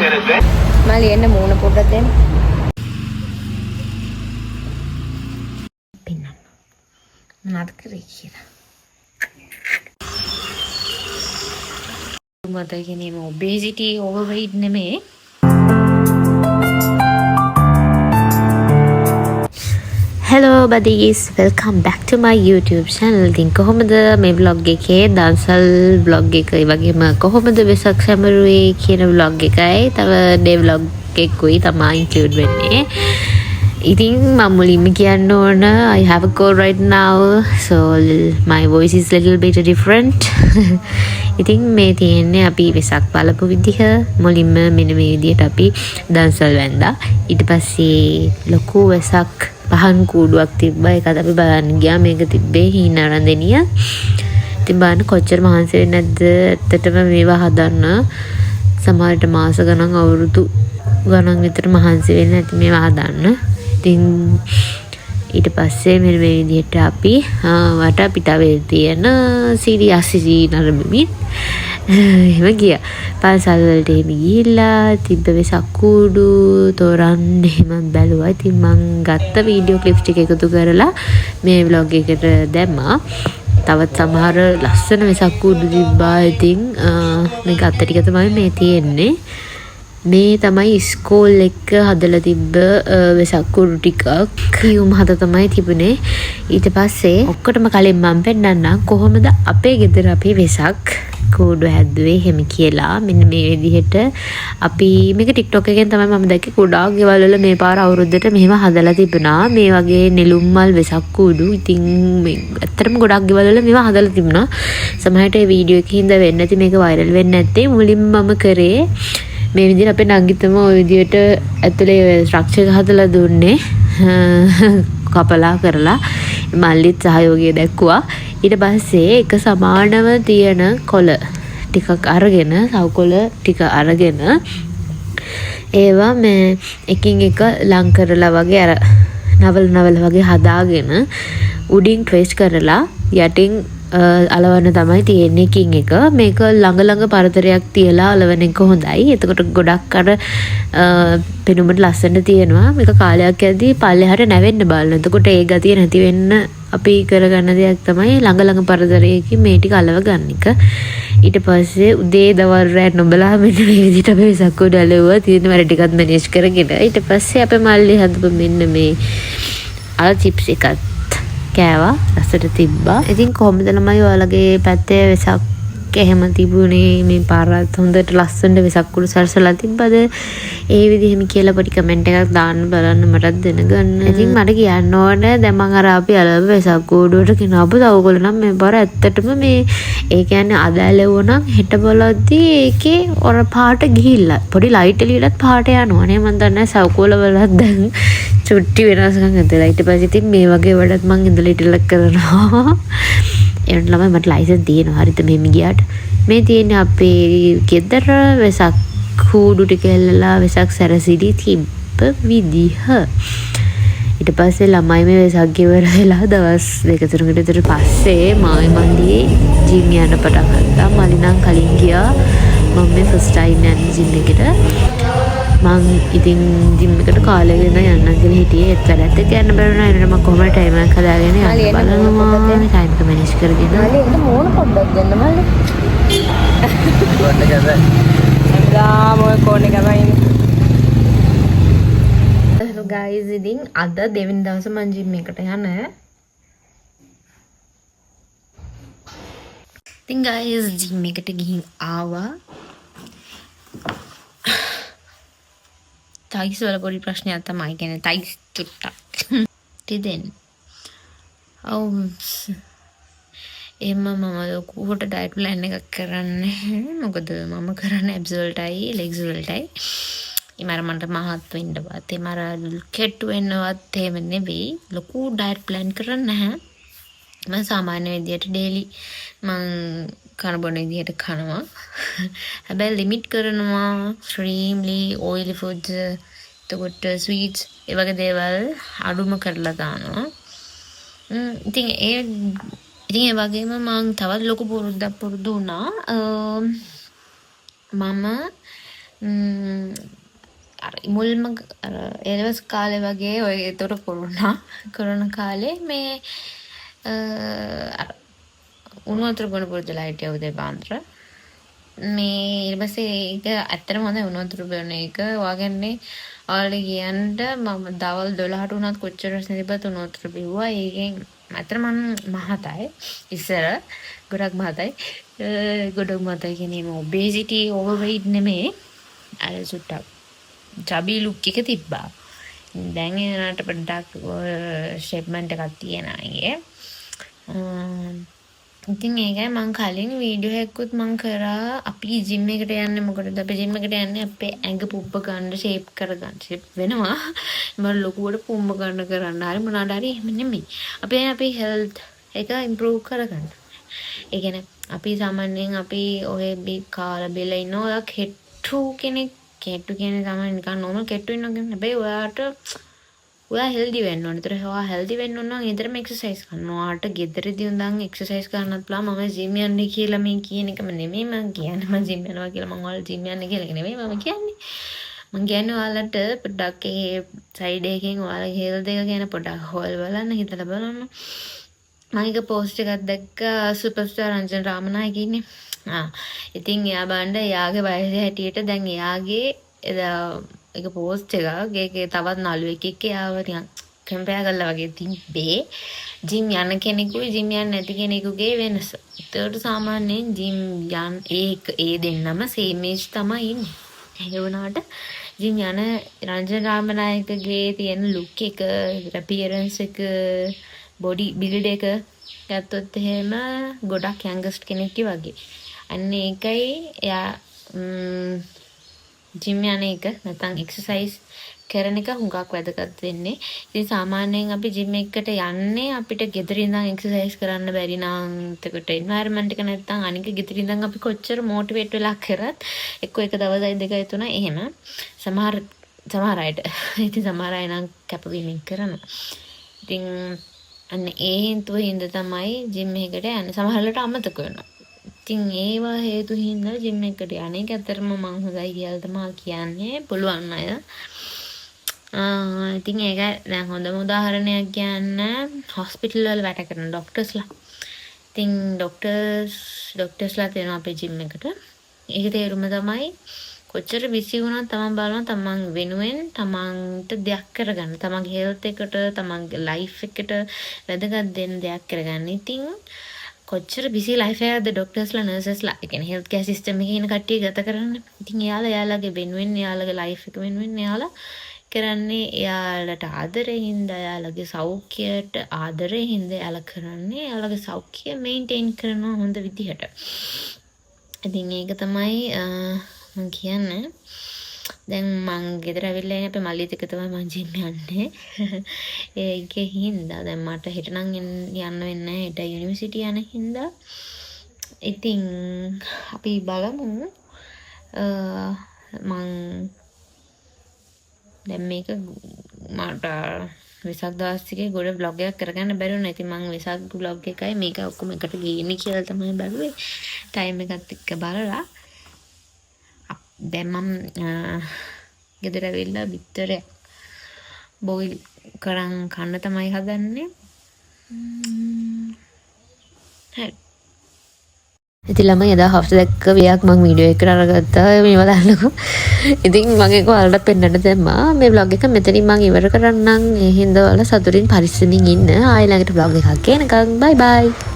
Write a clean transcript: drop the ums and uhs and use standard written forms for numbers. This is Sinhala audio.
මල්ලි එන්න මූණ පොඩ්ඩක් දෙන්න. පින්නන්න. මොනවද කරේ කියලා. මට කියන්නේ obesity overweight නෙමෙයි. Hello buddies, welcome back to my YouTube channel. ඉතින් කොහොමද මේ vlog එකේ දන්සල් vlog එක ඒ වගේම කොහොමද වෙසක් සැමරුවේ කියන vlog එකයි තව day vlog එකකුයි තමයි include වෙන්නේ. ඉතින් මම මුලින්ම කියන්න ඕන I have a cold right now, so my voice is little bit different. ඉතින් මේ තියෙන්නේ අපි වෙසක් බලපු විදිහ මුලින්ම මෙන්න මේ විදිහට අපි දන්සල් වැන්දා. ඊට පස්සේ ලොකු වෙසක් පහන් කූඩුවක් තිබ්බා. ඒකත් අපි බලන්න ගියා. මේක තිබ්බේ හීනරන්දෙනිය. ඉතින් බලන්න කොච්චර මහන්සි වෙන්නේ නැද්ද ඇත්තටම මේවා හදන්න. සමහරට මාස ගණන් අවුරුදු ගණන් විතර මහන්සි වෙන්නේ නැති මේවා හදන්න. ඉතින් ඊට පස්සේ මෙන්න මේ විදිහට අපි වටපිටාවේ තියෙන සිරියස්සි නරඹමින් එහෙම ගියා. පාසල් වලට එහෙම ගිහිල්ලා තිබ්බ වෙසක් කූඩු තෝරන් එහෙම බැලුවා. ඉතින් මං ගත්ත වීඩියෝ ක්ලිප්ස් ටික එකතු කරලා මේ vlog එකට දැම්මා. තවත් සමහර ලස්සන වෙසක් කූඩු තිබ්බා. ඉතින් මේ ගත්ත ටික තමයි මේ තියෙන්නේ. මේ තමයි ස්කෝල් එක හදලා තිබ්බ වෙසක් කූඩු ටිකක්. ක්‍රියුම් හද තමයි තිබුණේ. ඊට පස්සේ ඔක්කොටම කලින් මම පෙන්නන්නම් කොහොමද අපේ ගෙදර අපේ වෙසක් කූඩු හැදුවේ එහෙම කියලා. මෙන්න මේ විදිහට අපි මේක TikTok එකෙන් තමයි මම දැක්කේ. ගොඩාක් ගෙවල් වල මේ පාර අවුරුද්දට මෙහෙම හදලා තිබුණා. මේ වගේ නෙළුම් මල් වෙසක් කූඩු. ඉතින් මේ ඇත්තටම ගොඩාක් ගෙවල් වල මේවා හදලා තිබුණා. සමහරට ඒ වීඩියෝ එකේ හින්දා වෙන්නේ නැති මේක වෛරල් වෙන්නේ නැත්තේ. මුලින්ම මම කරේ මේ විදිහට අපේ නංගිතම ওই විදිහට ඇතුලේ ස්ට්‍රක්චර් එක හදලා දුන්නේ. කපලා කරලා මල්ලිත් සහයෝගය දැක්කුවා. ඊට පස්සේ එක සමානව තියෙන කොළ ටිකක් අරගෙන සව්කොළ ටික අරගෙන ඒවා මේ එකින් එක ලං කරලා වගේ අර නවල වගේ හදාගෙන උඩින් ට්‍රේස් කරලා යටින් අලවන්න තමයි තියෙන්නේ එකින් එක. මේක ළඟ පරතරයක් තියලා අලවන එක හොඳයි. එතකොට ගොඩක් අර පෙනුමට ලස්සන තියෙනවා. මේක කාලයක් යද්දී පල්ලෙහාට නැවෙන්න බලන්න. එතකොට ඒ ගතිය නැති වෙන්න අපි කරගන්න දෙයක් තමයි ළඟ පරතරයකින් මේ ටික අලව ගන්න එක. ඊට පස්සේ උදේ දවල් රෑ නොබලා මෙන්න මේ විදිහට අපි වෙසක් කූඩු අලවුවා. තියෙන වැඩ ටිකත් මැනේජ් කරගෙන. ඊට පස්සේ අපේ මල්ලි හදපු මෙන්න මේ අර චිප්ස් එකත් කෑවා. රසට තිබ්බා. ඉතින් කොහොමද ළමයි ඔයාලගේ පැත්තේ වෙසක් එහෙම තිබුණේ? මේ පාරත් හොඳට ලස්සනට වෙසක් කූඩු සරසලා තිබ්බද? ඒ විදිහෙම කියලා පොඩි කමෙන්ට් එකක් දාන්න බලන්න මටත් දැනගන්න. ඉතින් මට කියන්න ඕනේ දැන් මං අර අපි අලව වෙසක් කූඩුවට ගෙනාවු තවකොළ නම් මේ පාර ඇත්තටම මේ ඒ කියන්නේ අද ඇලවුවනම් හෙට බලද්දී ඒකේ ඔර පාට ගිහිල්ලා පොඩි ලයිට් එළියටත් පාට යනවා නේ. මන් දන්නේ සව්කොළ වලත් දැන් චුට්ටි වෙනස්කම් ඇතලා. ඊට පස්සේ ඉතින් මේ වගේ වැඩත් මං ඉඳලා ඉටලක් කරනවා. එන්න ළමයි මට ලයිසන්ස් තියෙනවා. හරිද මෙහෙම ගියාට මේ තියෙන්නේ අපේ ගෙදර වෙසක් කූඩු ටික එල්ලලා වෙසක් සැරසිලි තිබ්බ විදිහ. ඊට පස්සේ ළමයි මේ වෙසක් ගෙවර වෙලා දවස් 2-3කට විතර පස්සේ මායි මල්ලි ජිම් යන්න පටන් ගත්තා. මල්ලි නම් කලින් ගියා. මම මේ ෆස්ට් ටයිම් යන්නේ ජිම් එකට. මං ඉතින් ජිම් එකට කාලේ වෙන යන්න කියලා හිටියේ. ඒත් වැඩත් එක්ක යන්න බැරුණා. ඒනට මම කොහොමද ටයිම් එකක් හදාගෙන යන්න බලනවා. මේ ටයිම් එක මැනේජ් කරගෙන. මල්ලි එන්න මොන පොඩ්ඩක් දෙන්න මල්ලි. මොය කෝණ එක තමයි. hello guys, ඉතින් අද දෙවෙනි දවසේ මං ජිම් එකට යන. ඉතින් guys ජිම් එකට ගිහින් ආවා. තයිස් වල පොඩි ප්‍රශ්නයක් තමයි. කියන්නේ තයිස් චුට්ටක් තිදෙන්. ඔව් එම්ම මම ලොකුවට ඩයට් ප්ලෑන් එකක් කරන්නේ. මොකද මම කරන්නේ ඇබ්ස් වලටයි ලෙග්ස් වලටයි. මට මහත් වෙන්නවත් මර කෙට්ටු වෙන්නවත් එහෙම නෙවෙයි. ලොකු ඩයට් ප්ලෑන් කරන්නේ නැහැ. මම සාමාන්‍ය විදියට ඩේලි මං කන බොන විදියට කනවා. හැබැයි ලිමිට් කරනවා. extremely oily food, එතකොට sweets ඒ වගේ දේවල් අඩුම කරලා දානවා. ඉතින් ඒ වගේම මං තවත් ලොකු පුරුද්දක් පුරුදු වුණා. මම අර මුල්ම අර එලවස් කාලේ වගේ ඔය ඒතර කොරෝනා කාලේ මේ අර උණු වතුර බොන පුරුදුලා හිටියා උදේ පාන්දර. මේ ඊට පස්සේ ඒක ඇත්තටම හොඳයි උණු වතුර බොන එක. ඔයාගන්නේ ඔයාලට කියන්න මම දවල් 12ට උනත් කොච්චර රසදිපත් උණු වතුර බිව්වා. ඒකෙන් ඇත්තටම මම මහතයි ඉස්සර ගොඩක් මහතයි. ගොඩක් මහතයි කියන්නේ ඔබේසිටි ඕවර්වේට් නෙමෙයි. අර සුට්ටක් චබි ලුක් එක තිබ්බා. දැන් එනට පොඩ්ඩක් ෂේප්මන්ට් එකක් තියෙනවා අයියේ. ඉතින් ඒකයි මං කලින් වීඩියෝ එකකුත් මං කරා අපි ජිම් එකට යන්නේ මොකටද අපි ජිම් එකට යන්නේ අපේ ඇඟ පුම්බ ගන්න ෂේප් කරගන්න ෂේප් වෙනවා මම ලොකුවට පුම්බ ගන්න කරන්න හරි මොනවාට හරි එහෙම නෙමෙයි අපි හෙල්ත් එක ඉම්ප්‍රූව් කරගන්න. ඒ කියන්නේ අපි සාමාන්‍යයෙන් අපි ඔය කාලා බෙල ඉන්නවා කෙට්ටු කෙනෙක් කෙට්ටු කියන්නේ තමයි නිකන් normal කෙට්ටු ඉන්නවා කියන්නේ හැබැයි ඔයා හෙල්දි වෙන්න ඕනේ. ඒතර ඔයා හෙල්දි වෙන්න ඕන නම් ඊතරම එක්සර්සයිස් කරන්න. ඔයාට ගෙදරදී උඳන් එක්සර්සයිස් කරන්නත් පුළුවන්. මම ජිම් යන්නේ කියලා මේ කියන එකම නෙමෙයි මම කියන්නේ. මම ජිම් යනවා කියලා මම ඔයාලට ජිම් යන්නේ කියලා එක නෙමෙයි මම කියන්නේ. මම කියන්නේ ඔයාලට පොඩ්ඩක් ඒ සයිඩ් එකකින් ඔයාලගේ හෙල්ත් එක ගැන පොඩ්ඩක් හොල් බලන්න හිතලා බලන්න. මම එක පෝස්ට් එකක් දැක්කා සුපර්ස්ටාර් රංජන් රාමනායක ඉන්නේ. ඉතින් එයා බණ්ඩ එයාගේ වයස හැටියට දැන් එයාගේ එක පෝස්ට් එකක් ඒකේ තවත් නළුවෙක් එක්ක එයාව නිකන් කම්පෙයාර් කරලා වගේ තිබ්බේ ජිම් යන කෙනෙකුයි ජිම් යන්නේ නැති කෙනෙකුගේ වෙනස. ඒකට සාමාන්‍යයෙන් ජිම් යන ඒ දෙන්නම සේම් ඒජ් තමයි ඉන්නේ. ඒ වුණාට ජිම් යන රංජන රාමනායකගේ තියෙන ලුක් එක, අපියරන්ස් එක, බොඩි බිල්ඩ් එක ගත්තොත් එහෙම ගොඩක් යංගස්ට් කෙනෙක් වගේ. අන්න ඒකයි එයා ජිම් යන එක නැත්නම් එක්සර්සයිස් කරන එක හුඟක් වැදගත් වෙන්නේ. ඉතින් සාමාන්‍යයෙන් අපි ජිම් එකකට යන්නේ අපිට ගෙදර ඉඳන් එක්සර්සයිස් කරන්න බැරි නම් එතකොට එන්වයරන්මන්ට් එක නැත්නම් අනික ගෙදර ඉඳන් අපි කොච්චර මොටිවේට් වෙලා කරත් එක්ක එක දවසයි දෙකයි තුනයි එහෙම සමහර අයට ඉතින් සමහර අය නම් කැපවීමක් කරනවා. ඉතින් අන්න ඒ හේතුව හින්දා තමයි ජිම් එකකට යන්නේ. සමහරවිට අමතක වෙනවා. ඉතින් ඒවා හේතු හින්දා ජිම් එකට යන්නේ. ඒක ඇත්තටම මම හොඳයි කියලා තමයි කියන්නේ පුළුවන් අය. ඉතින් ඒක දැන් හොඳම උදාහරණයක් කියන්න හොස්පිටල් වල වැඩ කරන ડોක්ටර්ස්ලා. ඉතින් ડોක්ටර්ස්ලා තියෙනවා අපේ ජිම් එකට. ඒක තේරුම තමයි කොච්චර බිසි වුණත් තමන් බලනවා තමන් වෙනුවෙන් තමන්ට දෙයක් කරගන්න. තමන්ගේ හෙල්ත් එකට, තමන්ගේ ලයිෆ් එකට වැදගත් දෙන්න දෙයක් කරගන්න. ඉතින් කොච්චර බිසි ලයිෆ් එකක්ද ડોක්ටර්ස්ලා නර්සස්ලා ඒ කියන්නේ හෙල්ත් කෙයාර් සිස්ටම් එකේ ඉන්න කට්ටිය ගත කරන්නේ. ඉතින් එයාලගේ වෙනුවෙන් එයාලගේ ලයිෆ් එක වෙනුවෙන් එයාලා කරන්නේ එයාලට ආදරේ හින්දා එයාලගේ සෞඛ්‍යයට ආදරේ හින්දා එයාලා කරන්නේ එයාලගේ සෞඛ්‍ය මේන්ටේන් කරනවා හොඳ විදිහට. ඉතින් ඒක තමයි මම කියන්නේ. දැන් මං ගෙදර ඇවිල්ලා ඉන්නේ අපේ මල්ලිත් එක්ක තමයි මං ජිම් යන්නේ. ඒකේ හින්දා දැන් මට හෙට නම් යන්න වෙන්නේ නැහැ. හෙට යුනිවර්සිටි යන හින්දා. ඉතින් අපි බලමු මං දැන් මේක මට වෙසක් දවස් ටිකේ ගොඩ vlog එකක් කරගන්න බැරි වුණා. ඉතින් මම වෙසක් vlog එකයි මේක ඔක්කොම එකට ගේන්නේ කියලා තමයි බැලුවේ. ටයිම් එකත් එක්ක බලලා දැන් මම ගෙදර ඇවිල්ලා බිත්තරයක් බොයිල් කරන් කන්න තමයි හදන්නේ. හරි. ඉතින් ළමයි එදා හවස දැක්ක වියක් මම වීඩියෝ එකකට අරගත්තා මේව දාන්නකෝ. ඉතින් මම ඒක ඔයාලට පෙන්නන්න දැම්මා. මේ vlog එක මෙතනින් මම ඉවර කරන්නම්. ඒ හින්දා ඔයාලා සතුටින් පරිස්සමින් ඉන්න. ආයෙ ළඟට vlog එකක් එනකම් bye bye.